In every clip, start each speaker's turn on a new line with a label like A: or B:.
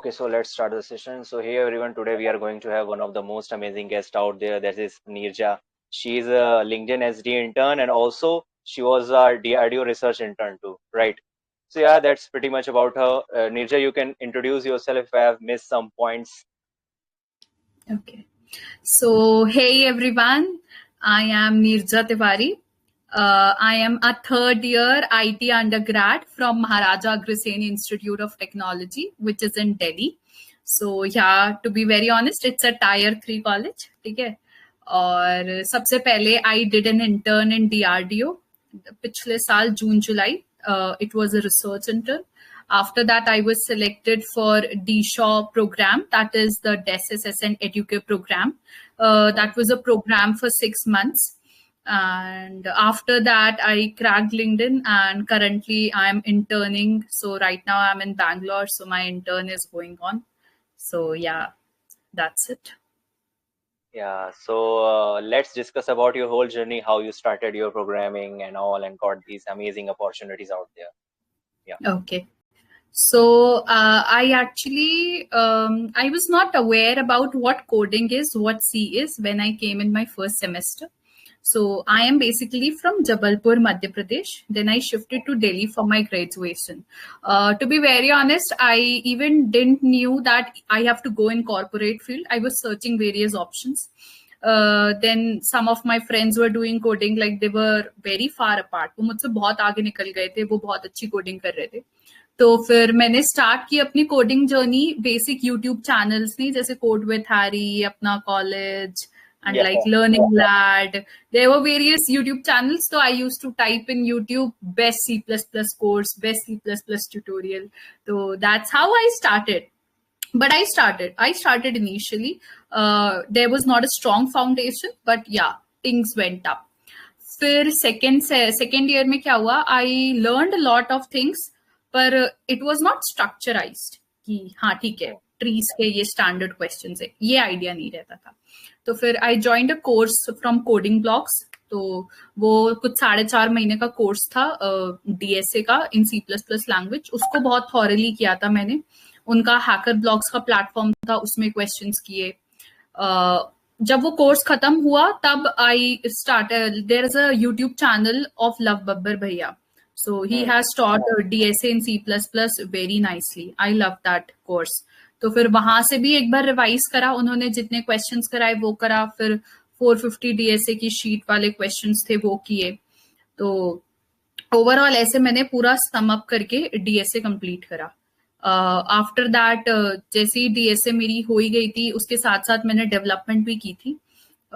A: Okay, so let's start the session. So hey everyone, today we are going to have one of the most amazing guests out there. That is Neerja. She is a LinkedIn SD intern and also she was a DRDO research intern too, right? So yeah, that's pretty much about her. Neerja, you can introduce yourself if I have missed some points.
B: Okay. So, hey everyone, I am Neerja Tiwari. I am a third year IT undergrad from Maharaja Agriseni Institute of Technology, which is in Delhi. So, yeah, to be very honest, it's a tier 3 college. ठीक है. और सबसे पहले I did an intern in DRDO पिछले साल जून जुलाई. It was a research intern. After that, I was selected for DShaw program, that is the DESSS and Educare program. That was a program for 6 months. And after that, I cracked LinkedIn and currently I'm interning. So right now I'm in Bangalore. So my intern is going on. So yeah, that's it.
A: Yeah, so let's discuss about your whole journey, how you started your programming and all, and got these amazing opportunities out there. Yeah.
B: Okay. So I actually I was not aware about what coding is, what C is when I came in my first semester. So I am basically from Jabalpur, Madhya Pradesh. Then I shifted to Delhi for my graduation. To be very honest, I even didn't knew that I have to go in corporate field. I was searching various options. Then some of my friends were doing coding, like they were very far apart. वो मुझसे बहुत आगे निकल गए थे, वो बहुत अच्छी कोडिंग कर रहे थे. तो फिर मैंने स्टार्ट की अपनी coding journey basic YouTube channels नहीं, जैसे कोड विथ हैरी, अपना college and
A: Yeah.
B: like Learning Lad. There were various YouTube channels. So I used to type in YouTube best C++ course, best C++ tutorial. So that's how I started. But I started initially. There was not a strong foundation, but yeah, things went up. फिर second year में क्या हुआ, I learned a lot of things, पर it was not structurized कि हाँ ठीक है trees के ये स्टैंडर्ड क्वेश्चंस है, ये आइडिया नहीं रहता था. तो फिर I joined a course from coding blocks. तो वो कुछ 4.5 महीने का कोर्स था डीएसए का इन C++ लैंग्वेज. उसको बहुत थॉरली किया था मैंने. उनका हैकर ब्लॉक्स का प्लेटफॉर्म था, उसमें क्वेश्चंस किए. जब वो कोर्स खत्म हुआ तब I start, there is a YouTube channel of Love Babbar भैया. So he has taught DSA in C++ very nicely. I love that course. तो फिर वहां से भी एक बार रिवाइज करा, उन्होंने जितने क्वेश्चंस कराए वो करा. फिर 450 DSA की शीट वाले क्वेश्चंस थे वो किए. तो ओवरऑल ऐसे मैंने पूरा सम अप करके DSA कंप्लीट करा. आफ्टर दैट जैसे ही DSA मेरी हो ही गई थी, उसके साथ साथ मैंने डेवलपमेंट भी की थी.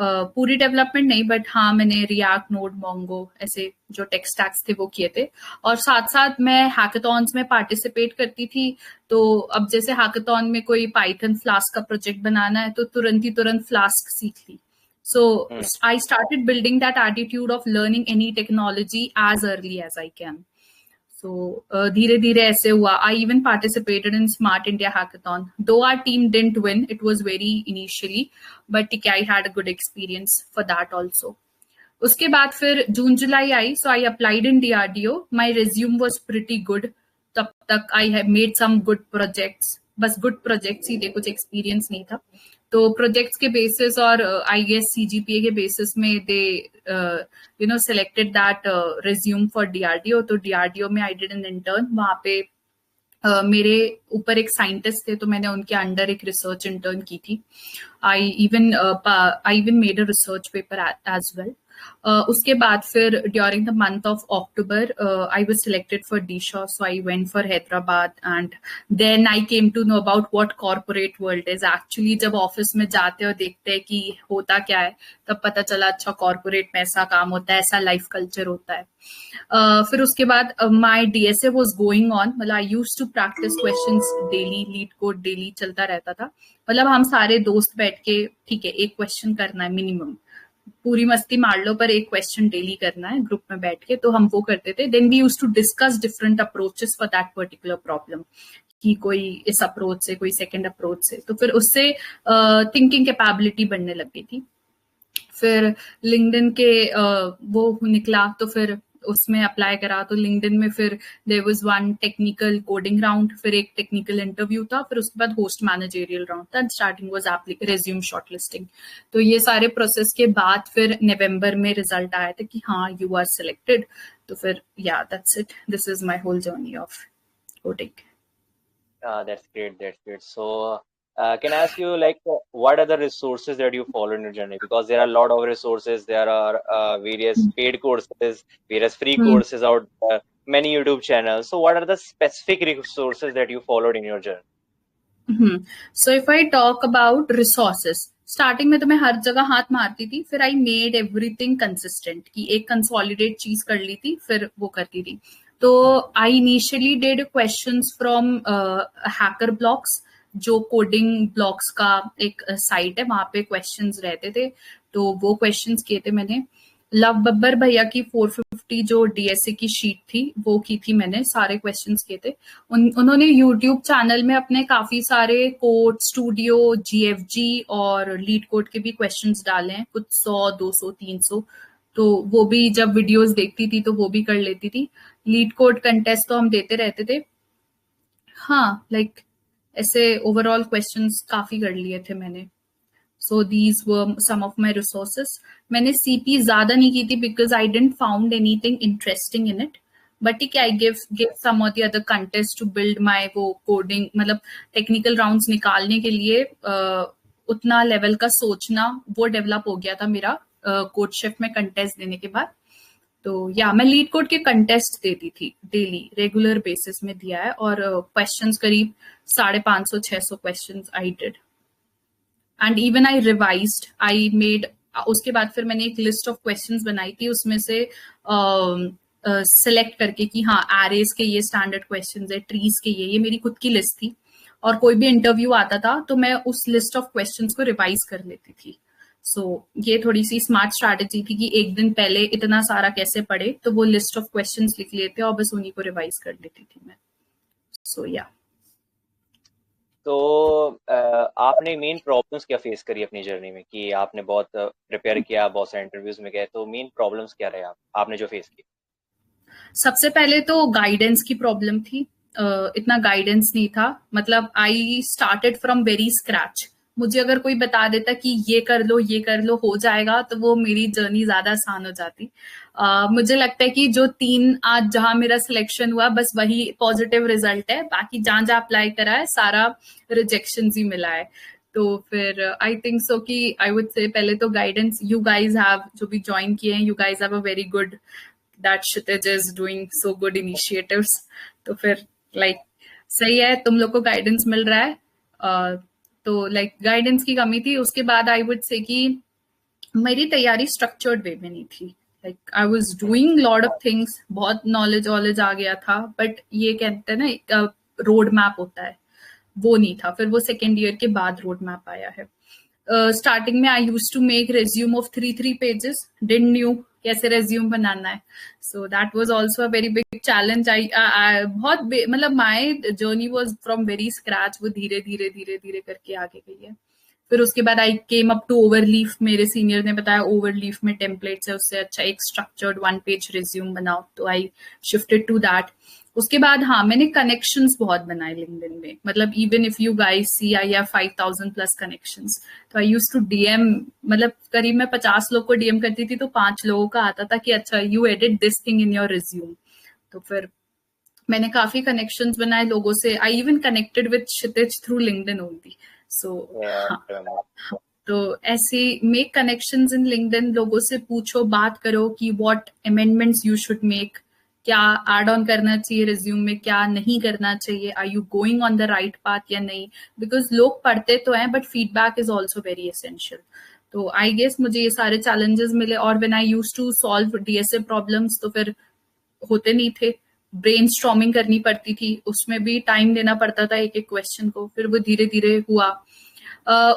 B: पूरी डेवलपमेंट नहीं, बट हाँ मैंने रिएक्ट, नोड, मोंगो ऐसे जो टेक स्टैक्स थे वो किए थे. और साथ साथ मैं हैकाथॉन्स में पार्टिसिपेट करती थी. तो अब जैसे हैकाथॉन में कोई पाइथन फ्लास्क का प्रोजेक्ट बनाना है तो तुरंत फ्लास्क सीख ली. So I started building that attitude of learning any technology as early as I can. So धीरे धीरे ऐसे हुआ. I even participated in Smart India Hackathon. Though our team didn't win, it was very initially, but I had a good experience for that also. उसके बाद फिर जून जुलाई आई, so I applied in DRDO. My resume was pretty good. तब तक I have made some good projects. बस good projects ही थे, कुछ experience नहीं था. तो प्रोजेक्ट्स के बेसिस और आई गेस CGPA के बेसिस में they selected that resume for DRDO. तो DRDO में आई डिड एन इंटर्न. वहां पे मेरे ऊपर एक साइंटिस्ट थे, तो मैंने उनके अंडर एक रिसर्च इंटर्न की थी. I even made a research paper as well. उसके बाद फिर during the month of October I was selected for DShaw, so I went for Hyderabad. And then I came to know about what corporate world is. Actually जब office में जाते और देखते हैं कि होता क्या है, तब पता चला अच्छा कॉर्पोरेट में ऐसा काम होता है, ऐसा लाइफ कल्चर होता है. फिर उसके बाद my DSA was going on. मतलब I use to practise questions daily, LeetCode daily चलता रहता था. मतलब हम सारे दोस्त बैठ के ठीक है एक क्वेश्चन करना है मिनिमम, पूरी मस्ती मार लो पर एक क्वेश्चन डेली करना है ग्रुप में बैठ के, तो हम वो करते थे. Then we use to discuss different approaches for that particular problem, कि कोई इस अप्रोच से, कोई सेकंड अप्रोच से. तो फिर उससे थिंकिंग कैपेबिलिटी बढ़ने लग गई थी. फिर लिंक्डइन के वो निकला, तो फिर उसमें अप्लाई करा, तो लिंक्डइन में फिर there was one technical coding round, फिर एक टेक्निकल इंटरव्यू था, फिर उसके बाद होस्ट मैनेजरियल राउंड था, स्टार्टिंग वाज रेज्यूम शॉर्टलिस्टिंग। तो ये सारे प्रोसेस के बाद फिर नवंबर में रिजल्ट आया था कि हाँ यू आर सिलेक्टेड। तो फिर yeah that's it, this is my whole journey of coding.
A: That's great. That's great. So, can I ask you, like, what are the resources that you follow in your journey? Because there are a lot of resources. There are various paid courses, various free courses out there, many YouTube channels. So, what are the specific resources that you followed in your journey?
B: So if I talk about resources, starting में तो मैं हर जगह हाथ मारती थी, फिर I made everything consistent, कि एक कंसोलिडेट चीज कर ली थी, फिर वो करती थी। तो I initially did questions from Hacker Blocks Coding Blocks एक साइट है, वहां पे क्वेश्चंस रहते थे, तो वो क्वेश्चंस किए थे मैंने। लव बब्बर भैया की 450 जो डीएसए की शीट थी वो की थी मैंने, सारे क्वेश्चंस किए थे। उन्होंने यूट्यूब चैनल में अपने काफी सारे कोड स्टूडियो, जीएफजी और लीड कोड के भी क्वेश्चंस डाले हैं, कुछ 100, 200, 300। तो वो भी जब वीडियोस देखती थी तो वो भी कर लेती थी। लीड कोड कंटेस्ट तो हम देते रहते थे। हाँ, लाइक ऐसे ओवरऑल क्वेश्चंस काफी कर लिए थे मैंने। So these were some of my resources. मैंने CP ज्यादा नहीं की थी because I didn't found anything interesting in it. But ठीक है, I give some of the other contests to build my वो coding, मतलब technical rounds निकालने के लिए उतना लेवल का सोचना वो डेवलप हो गया था मेरा कोड शेफ में कंटेस्ट देने के बाद। तो या मैं लीड कोड के कंटेस्ट देती थी डेली, रेगुलर बेसिस में दिया है, और क्वेश्चंस करीब 550-600 questions I did, and even I revised, I made. उसके बाद फिर मैंने एक लिस्ट ऑफ क्वेश्चंस बनाई थी, उसमें से सिलेक्ट करके कि हाँ एरेज के ये स्टैंडर्ड क्वेश्चंस है, ट्रीज के ये मेरी खुद की लिस्ट थी। और कोई भी इंटरव्यू आता था तो मैं उस लिस्ट ऑफ क्वेश्चंस को रिवाइज कर लेती थी। सो ये थोड़ी सी स्मार्ट स्ट्रैटेजी थी कि एक दिन पहले इतना सारा कैसे पढ़े, तो वो लिस्ट ऑफ क्वेश्चंस लिख लेते और बस उन्हीं को रिवाइज कर लेती थी मैं। सो या
A: तो आपने मेन प्रॉब्लम्स क्या फेस करी अपनी जर्नी में, कि आपने बहुत प्रिपेयर किया, बहुत सारे इंटरव्यूज में गए, तो मेन प्रॉब्लम्स क्या रहे आपने जो फेस की?
B: सबसे पहले तो गाइडेंस की प्रॉब्लम थी। इतना गाइडेंस नहीं था, मतलब I started from very scratch. मुझे अगर कोई बता देता कि ये कर लो ये कर लो हो जाएगा, तो वो मेरी जर्नी ज्यादा आसान हो जाती। मुझे लगता है कि जो 3 आज जहां मेरा सिलेक्शन हुआ बस वही पॉजिटिव रिजल्ट है, बाकी जहां जहां अप्लाई करा है सारा रिजेक्शन ही मिला है। तो फिर आई थिंक सो कि आई वुड से पहले तो गाइडेंस, यू गाइज हैव जो भी ज्वाइन किए हैं, you guys have a very good, that Kshitij is doing so good initiatives. तो फिर like सही है, तुम लोग को गाइडेंस मिल रहा है। तो like गाइडेंस की कमी थी। उसके बाद आई वुड से कि मेरी तैयारी स्ट्रक्चर्ड वे में नहीं थी। Like I was doing lot of things, बहुत नॉलेज आ गया था, बट ये कहते हैं ना एक रोड मैप होता है, वो नहीं था। फिर वो सेकेंड ईयर के बाद रोड मैप आया है। स्टार्टिंग में I use to make resume of 3 pages, didn't knew कैसे रेज्यूम बनाना है। So that was also a very big challenge. I बहुत मतलब my journey was from very scratch, वो धीरे धीरे धीरे धीरे करके आगे गई है। फिर उसके बाद आई केम अप टू ओवरलीफ। मेरे सीनियर ने बताया ओवरलीफ में टेम्पलेट्स है, उससे अच्छा एक स्ट्रक्चर्ड 1 पेज रिज्यूम बनाओ, तो आई शिफ्टेड टू दैट। उसके बाद हाँ, मैंने कनेक्शंस बहुत बनाए लिंक्डइन में, मतलब even if you guys see I have 5000 plus connections. तो आई यूज टू डीएम, मतलब करीब मैं 50 लोग को डीएम करती थी तो 5 लोगों का आता था कि अच्छा you edit this thing in your resume. तो फिर मैंने काफी कनेक्शंस बनाए लोगों से। I even connected with Kshitij through LinkedIn only. So तो ऐसे मेक कनेक्शंस इन लिंक्डइन, लोगों से पूछो, बात करो कि what amendments you should make, क्या एड ऑन करना चाहिए रिज्यूम में, क्या नहीं करना चाहिए, are you going on the right path या नहीं। बिकॉज लोग पढ़ते तो हैं but feedback is also very essential. तो आई गेस मुझे ये सारे चैलेंजेस मिले। और when I used to solve DSA problems तो फिर होते नहीं थे, ब्रेन स्ट्रॉमिंग करनी पड़ती थी, उसमें भी टाइम देना पड़ता था एक एक क्वेश्चन को। फिर वो धीरे धीरे हुआ।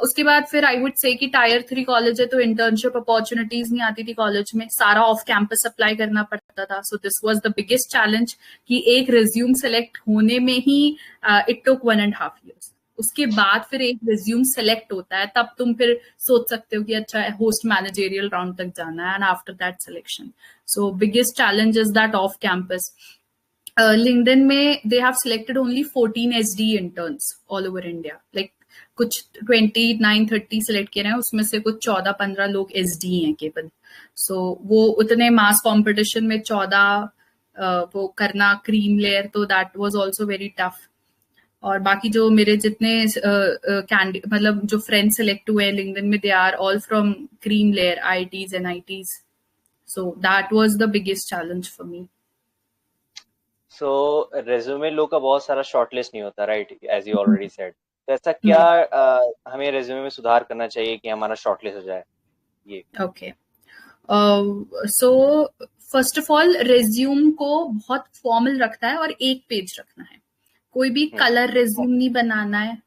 B: उसके बाद फिर आई वुड से कि टायर 3 कॉलेज है तो इंटर्नशिप अपॉर्चुनिटीज नहीं आती थी कॉलेज में, सारा ऑफ कैंपस अप्लाई करना पड़ता था। So this was the biggest challenge कि एक रिज्यूम सेलेक्ट होने में ही इट टुक 1.5 years। उसके बाद फिर एक रिज्यूम सेलेक्ट होता है, तब तुम फिर सोच सकते हो कि अच्छा होस्ट मैनेजरियल राउंड तक जाना है, and after that selection. So biggest challenge is that off campus. LinkedIn में they have selected only 14 SD interns all over India. Like कुछ 29-30 सिलेक्ट किए हैं, उसमें से कुछ 14-15 लोग SD हैं केवल. सो वो उतने मास कंपटीशन में 14 वो करना क्रीम लेयर, तो that was also very tough. और बाकी जो मेरे जितने मतलब जो फ्रेंड्स सिलेक्ट हुए हैं लिंक्डइन में, they are all from cream layer, IITs and ITs. So that was the biggest challenge for me.
A: So resume लो का बहुत सारा शॉर्टलिस्ट नहीं होता, right, as you already said. तो ऐसा क्या हमें रेज्यूमे में सुधार करना चाहिए कि हमारा शॉर्टलिस्ट हो जाए ये?
B: Okay, so first of all resume को बहुत फॉर्मल रखना है और एक पेज रखना है. कोई भी कलर रेज्यूम नहीं बनाना है.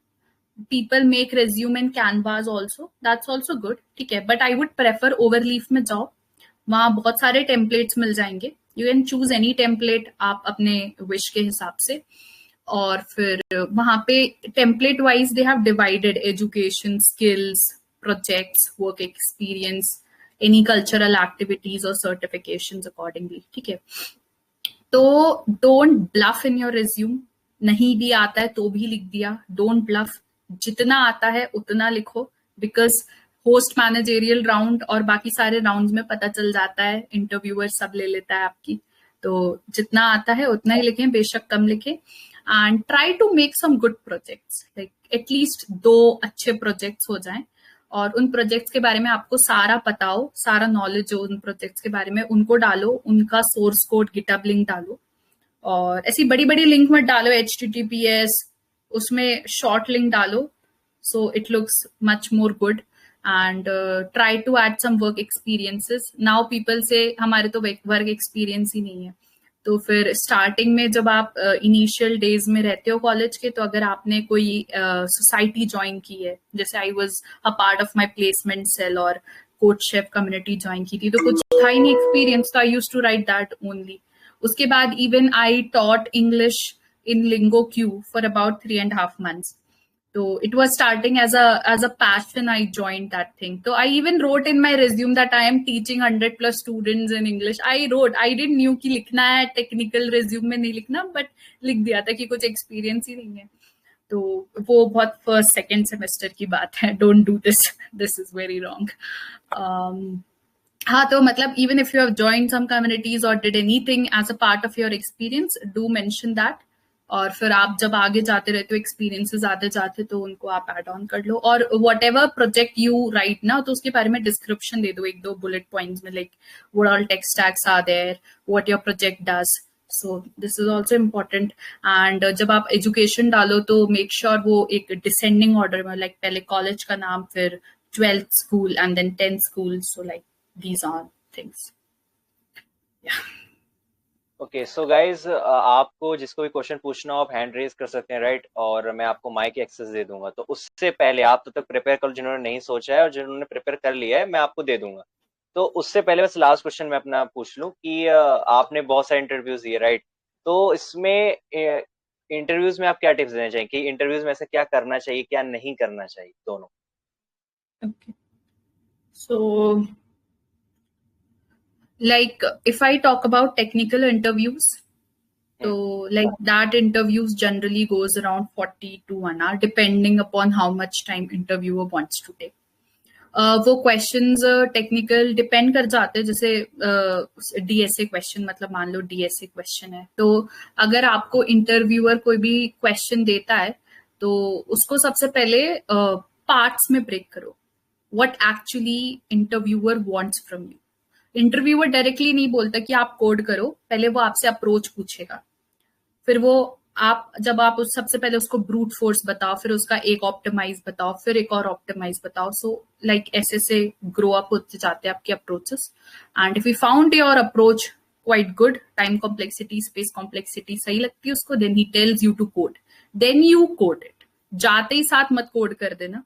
B: People make resume in canvas also, that's also good, ठीक है, but I would prefer overleaf में जाओ. वहां बहुत सारे टेम्पलेट्स मिल जाएंगे. You can choose any template आप अपने विश के हिसाब से. और फिर वहां पे template wise they have divided education, skills, projects, work experience, any cultural activities और सर्टिफिकेशंस अकॉर्डिंगली, ठीक है. तो don't bluff in your resume. नहीं भी आता है तो भी लिख दिया, डोंट ब्लफ. जितना आता है उतना लिखो, बिकॉज होस्ट मैनेजरियल राउंड और बाकी सारे राउंड्स में पता चल जाता है, इंटरव्यूअर सब ले लेता है आपकी. तो जितना आता है उतना ही लिखें, बेशक कम लिखें. And try to make some good projects, like at least 2 अच्छे प्रोजेक्ट्स हो जाएं, और उन प्रोजेक्ट्स के बारे में आपको सारा पता हो, सारा नॉलेज हो उन प्रोजेक्ट्स के बारे में, उनको डालो, उनका सोर्स कोड गिटहब लिंक डालो. और ऐसी बड़ी बड़ी लिंक मत डालो, HTTPS, उसमें शॉर्ट लिंक डालो, so it looks much more good. And try to add some work experiences. Now people से हमारे तो वर्क एक्सपीरियंस ही नहीं है. तो फिर स्टार्टिंग में जब आप इनिशियल डेज में रहते हो कॉलेज के, तो अगर आपने कोई सोसाइटी ज्वाइन की है, जैसे I was a part of my placement cell और कोच शेफ कम्युनिटी ज्वाइन की थी, तो कुछ था ही नहीं एक्सपीरियंस, तो I used to write that only. उसके बाद even I taught English in lingo Q for about 3.5 months. So it was starting as a passion. I joined that thing. So I even wrote in my resume that I am teaching 100+ students in English. I didn't knew कि लिखना है, technical resume में नहीं लिखना, but लिख दिया था कि कुछ experience ही नहीं है. तो वो बहुत first second semester की बात है. Don't do this. This is very wrong. हाँ, तो मतलब even if you have joined some communities or did anything as a part of your experience, do mention that. और फिर आप जब आगे जाते रहते हो, एक्सपीरियंसेस आते जाते, तो उनको आप एड ऑन कर लो. और whatever project you write ना, तो उसके बारे में डिस्क्रिप्शन दे दो, 1-2 बुलेट पॉइंट्स में, like what all tech stacks are there, what your project does. So this is also important. And जब आप एजुकेशन डालो तो मेक श्योर वो एक डिसेंडिंग ऑर्डर में, लाइक पहले कॉलेज का नाम, फिर 12th school and then 10th school. So like these are things.
A: Okay, so guys, आपको जिसको भी क्वेश्चन पूछना हो आप हैंड रेज कर सकते हैं, राइट, और मैं आपको माइक एक्सेस दे दूंगा. तो उससे पहले आप तब तक प्रिपेयर करो जिन्होंने नहीं सोचा है, और जिन्होंने प्रिपेयर कर लिया है मैं आपको दे दूंगा. तो उससे पहले बस लास्ट क्वेश्चन मैं अपना पूछ लूं कि आपने बहुत सारे इंटरव्यूज दिए, राइट, तो इसमें इंटरव्यूज में आप क्या टिप्स देना चाहिए कि इंटरव्यूज में ऐसे क्या करना चाहिए, क्या नहीं करना चाहिए, दोनों?
B: Okay, so like if I talk about technical interviews, so like that interviews generally goes around 40 to 1 hour, depending upon how much time interviewer wants to take. वो क्वेश्चंस टेक्निकल डिपेंड कर जाते हैं. जैसे DSA क्वेश्चन, मतलब मान लो DSA question है, तो अगर आपको इंटरव्यूअर कोई भी क्वेश्चन देता है, तो उसको सबसे पहले पार्ट्स में ब्रेक करो. What actually interviewer wants from you. Interviewer directly नहीं बोलता कि आप कोड करो, पहले वो आपसे अप्रोच पूछेगा. फिर वो जब आप सबसे पहले उसको ब्रूट फोर्स बताओ, फिर उसका एक ऑप्टिमाइज बताओ, फिर एक और ऑप्टिमाइज बताओ. सो लाइक ऐसे से ग्रो अप होते जाते हैं आपके approaches. And if you found your approach quite good, time complexity, space complexity सही लगती है उसको, then he tells you to code, then you code it. जाते ही साथ मत कोड कर देना.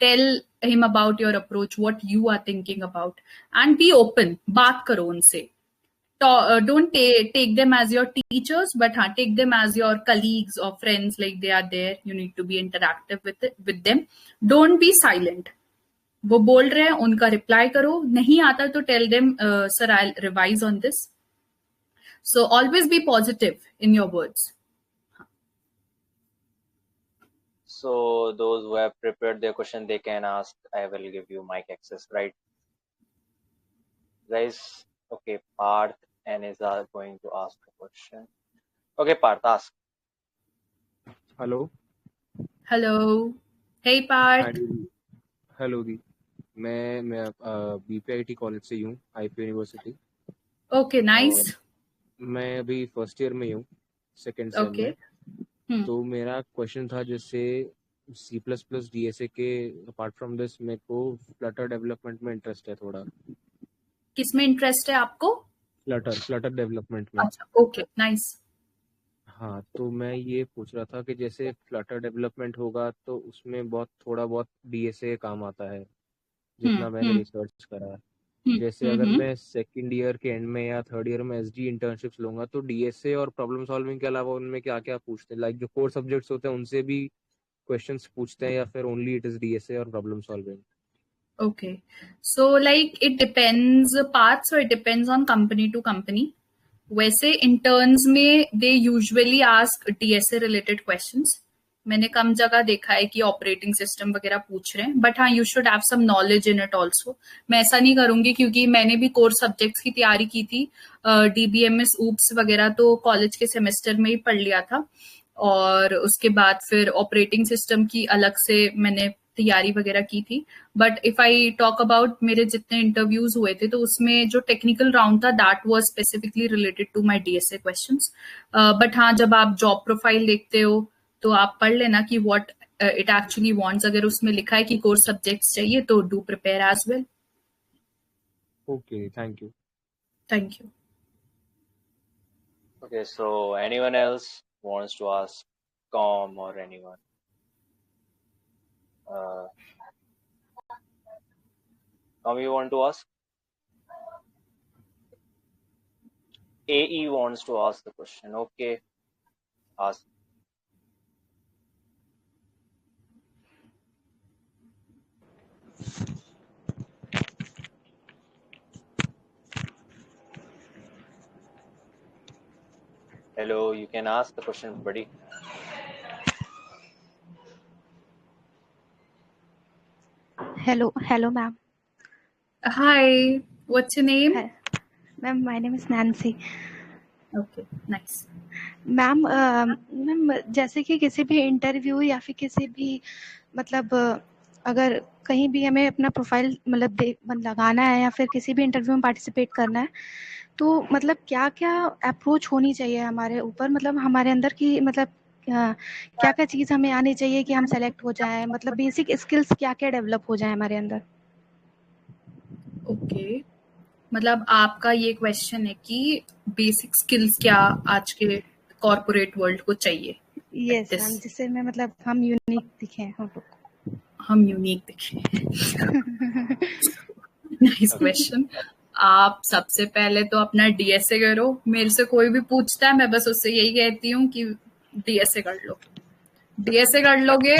B: Tell him about your approach, what you are thinking about, and be open. बात करो उनसे. don't take them as your teachers, but take them as your colleagues or friends. Like they are there, you need to be interactive with them. Don't be silent. वो बोल रहे हैं, उनका reply करो. नहीं आता तो tell them, sir I revise on this. So always be positive in your words.
A: So those who have prepared their question, they can ask. I will give you mic access, right, guys? Okay, Parth and Iza are going to ask a question. Okay, Parth, ask.
C: Hello.
B: Hello. Hey Parth.
C: Hello दी. मैं BPIT college से हूँ, IP university.
B: Okay, nice.
C: मैं अभी first year में हूँ, second same
B: okay.
C: में. तो मेरा क्वेश्चन था, जैसे सी प्लस प्लस डीएसए के अपार्ट फ्रॉम दिस मेरे को फ्लटर डेवलपमेंट में इंटरेस्ट है थोड़ा.
B: किसमें इंटरेस्ट है आपको?
C: फ्लटर डेवलपमेंट में.
B: अच्छा, ओके, नाइस.
C: हाँ, तो मैं ये पूछ रहा था कि जैसे फ्लटर डेवलपमेंट होगा तो उसमें थोड़ा बहुत डीएसए काम आता है, जितना मैंने रिसर्च करा है. जैसे अगर मैं सेकंड ईयर के एंड में या थर्ड ईयर में एसडी इंटर्नशिप्स लूंगा तो डीएसए और प्रॉब्लम सॉल्विंग के अलावा उनमें क्या क्या पूछते हैं, लाइक जो कोर सब्जेक्ट्स होते हैं उनसे भी क्वेश्चंस पूछते हैं, या फिर ओनली इट इज डीएसए और problem solving?
B: Okay. So like it depends parts, so it depends on company to company. वैसे इंटर्न्स में they usually ask DSA related questions. मैंने कम जगह देखा है कि ऑपरेटिंग सिस्टम वगैरह पूछ रहे हैं, बट हाँ, you should have some knowledge in it also. मैं ऐसा नहीं करूंगी क्योंकि मैंने भी कोर सब्जेक्ट्स की तैयारी की थी. डीबीएमएस ऊप्स वगैरह तो कॉलेज के सेमेस्टर में ही पढ़ लिया था, और उसके बाद फिर ऑपरेटिंग सिस्टम की अलग से मैंने तैयारी वगैरह की थी. But if I talk about मेरे जितने इंटरव्यूज हुए थे तो उसमें जो टेक्निकल राउंड था that was specifically related to my DSA questions. But हाँ, जब आप जॉब प्रोफाइल देखते हो तो आप पढ़ लेना कि व्हाट इट एक्चुअली वांट्स. अगर उसमें लिखा है कि कोर्स सब्जेक्ट्स चाहिए तो do prepare as well.
C: Okay, thank you.
B: Thank you.
A: Okay, so anyone else wants to ask Com or anyone? Com, you want to ask? AE wants to ask the question. Okay, ask. Hello, you can ask the question, buddy.
D: Hello, ma'am.
B: Hi, what's your name?
D: Hi, ma'am. My name is Nancy.
B: Okay, nice.
D: Ma'am ma'am जैसे कि किसी भी interview या फिर किसी भी मतलब अगर कहीं भी हमें अपना प्रोफाइल मतलब लगाना है या फिर किसी भी इंटरव्यू में पार्टिसिपेट करना है, तो मतलब क्या क्या अप्रोच होनी चाहिए हमारे ऊपर, मतलब हमारे अंदर की मतलब क्या क्या चीज़ हमें आनी चाहिए कि हम सेलेक्ट हो जाएं, मतलब बेसिक स्किल्स क्या क्या डेवलप हो जाए हमारे अंदर.
B: ओके, मतलब आपका ये क्वेश्चन है कि बेसिक स्किल्स क्या आज के कॉर्पोरेट वर्ल्ड को चाहिए.
D: यस मैम, जिससे मैं मतलब हम यूनिक दिखें, हम लोग
B: हम यूनिक दिखें. Nice question. आप सबसे पहले तो अपना डीएसए करो. मेरे से कोई भी पूछता है मैं बस उससे यही कहती हूँ कि डीएसए कर लो. डीएसए कर लोगे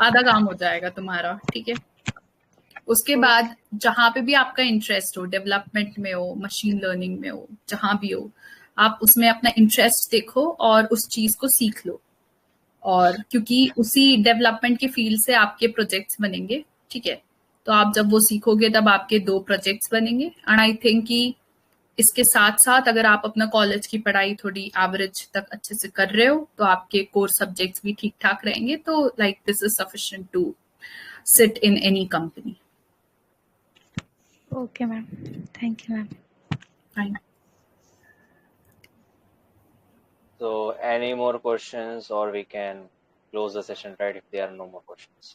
B: आधा काम हो जाएगा तुम्हारा. ठीक है. उसके बाद जहां पे भी आपका इंटरेस्ट हो, डेवलपमेंट में हो, मशीन लर्निंग में हो, जहां भी हो, आप उसमें अपना इंटरेस्ट देखो और उस चीज को सीख लो. और क्योंकि उसी डेवलपमेंट के फील्ड से आपके प्रोजेक्ट्स बनेंगे. ठीक है. तो आप जब वो सीखोगे तब आपके 2 प्रोजेक्ट्स बनेंगे. एंड आई थिंक कि इसके साथ साथ अगर आप अपना कॉलेज की पढ़ाई थोड़ी एवरेज तक अच्छे से कर रहे हो तो आपके कोर सब्जेक्ट्स भी ठीक ठाक रहेंगे. तो like this is sufficient to sit in any company.
D: Okay, ma'am. Thank you, ma'am.
B: Fine.
A: So, any more questions, or we can close the session, right? If there are no more questions.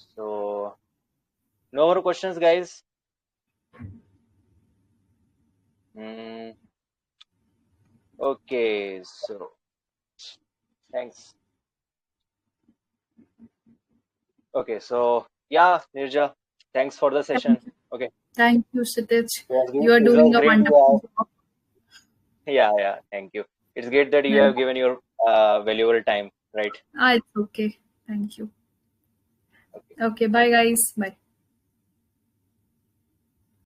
A: So, no more questions, guys. Okay, so thanks. Okay, so yeah, Nirja, Thanks for the session. Okay.
B: Thank you, Kshitij.
A: It
B: You are
A: was
B: doing a
A: great to
B: wonderful job.
A: yeah, thank you. It's great that you have given your valuable time, right?
B: It's okay. Thank you.
A: Okay.
B: Okay, bye guys. Bye.